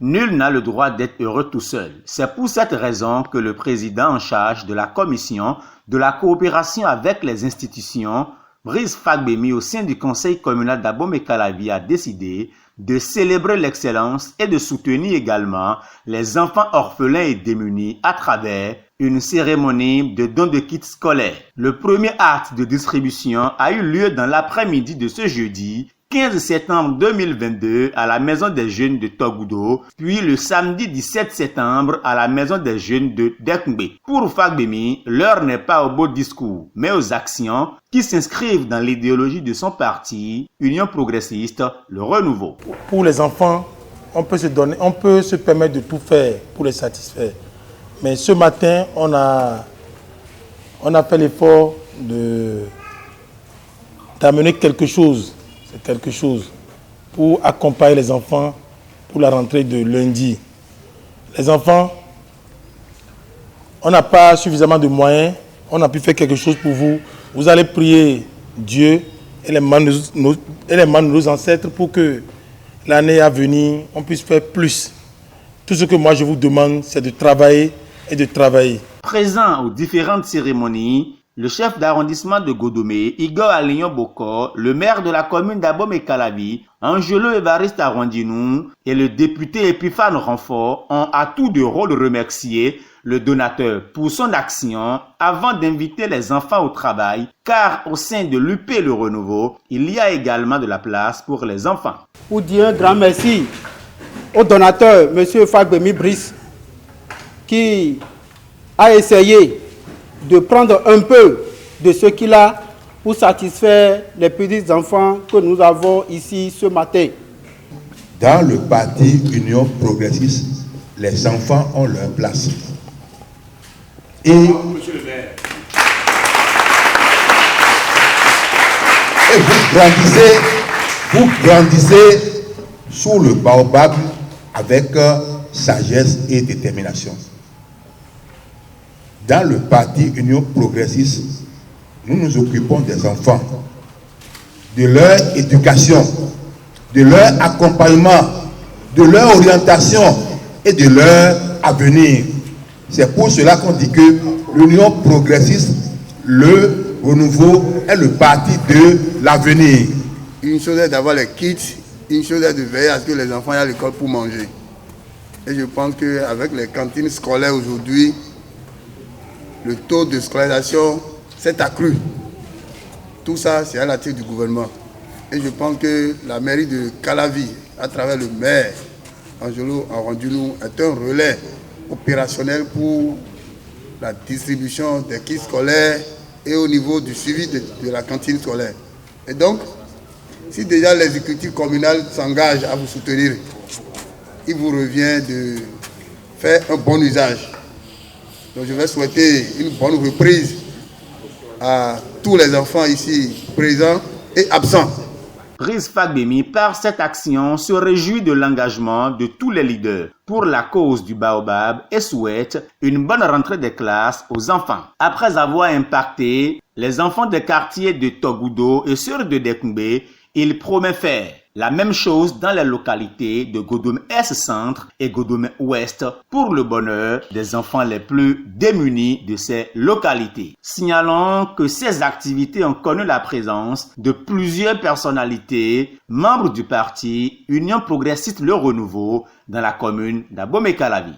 Nul n'a le droit d'être heureux tout seul. C'est pour cette raison que le président en charge de la commission de la coopération avec les institutions, Brice Fagbemi, au sein du conseil communal d'Abomey-Calavi, a décidé de célébrer l'excellence et de soutenir également les enfants orphelins et démunis à travers une cérémonie de don de kits scolaires. Le premier acte de distribution a eu lieu dans l'après-midi de ce jeudi 15 septembre 2022 à la Maison des Jeunes de Togoudo, puis le samedi 17 septembre à la Maison des Jeunes de Dekungbe. Pour Fagbemi, l'heure n'est pas aux beaux discours, mais aux actions qui s'inscrivent dans l'idéologie de son parti, Union progressiste, le renouveau. Pour les enfants, on peut se permettre de tout faire pour les satisfaire. Mais ce matin, on a fait l'effort d'amener quelque chose pour accompagner les enfants pour la rentrée de lundi. Les enfants, on n'a pas suffisamment de moyens, on a pu faire quelque chose pour vous. Vous allez prier Dieu et les mains de nos ancêtres pour que l'année à venir, on puisse faire plus. Tout ce que moi je vous demande, c'est de travailler et de travailler. Présent aux différentes cérémonies, le chef d'arrondissement de Godomé, Igor Alignon Bokor, le maire de la commune d'Abomey-Calavi, Angelo Évariste Arrondinou et le député Epiphane Renfort ont à tour de rôle remercié le donateur pour son action avant d'inviter les enfants au travail, car au sein de l'UP Le Renouveau, il y a également de la place pour les enfants. Pour dire un grand merci au donateur, M. Fagbemi Brice, qui a essayé de prendre un peu de ce qu'il a pour satisfaire les petits enfants que nous avons ici ce matin. Dans le parti Union progressiste, les enfants ont leur place. Et vous grandissez sous le baobab avec sagesse et détermination. Dans le parti Union progressiste, nous nous occupons des enfants, de leur éducation, de leur accompagnement, de leur orientation et de leur avenir. C'est pour cela qu'on dit que l'Union progressiste, le renouveau, est le parti de l'avenir. Une chose est d'avoir les kits, une chose est de veiller à ce que les enfants aient à l'école pour manger. Et je pense qu'avec les cantines scolaires aujourd'hui, le taux de scolarisation s'est accru. Tout ça, c'est à la tête du gouvernement. Et je pense que la mairie de Calavi, à travers le maire Angelo Arrondinou, est un relais opérationnel pour la distribution des kits scolaires et au niveau du suivi de la cantine scolaire. Et donc, si déjà l'exécutif communal s'engage à vous soutenir, il vous revient de faire un bon usage. Donc je vais souhaiter une bonne reprise à tous les enfants ici présents et absents. Brice Fagbemi, par cette action, se réjouit de l'engagement de tous les leaders pour la cause du baobab et souhaite une bonne rentrée des classes aux enfants. Après avoir impacté les enfants des quartiers de Togoudo et ceux de Dekungbe, il promet faire la même chose dans les localités de Godomé-Est Centre et Godomé-Ouest pour le bonheur des enfants les plus démunis de ces localités. Signalons que ces activités ont connu la présence de plusieurs personnalités membres du parti Union progressiste Le Renouveau dans la commune d'Abomey-Calavi.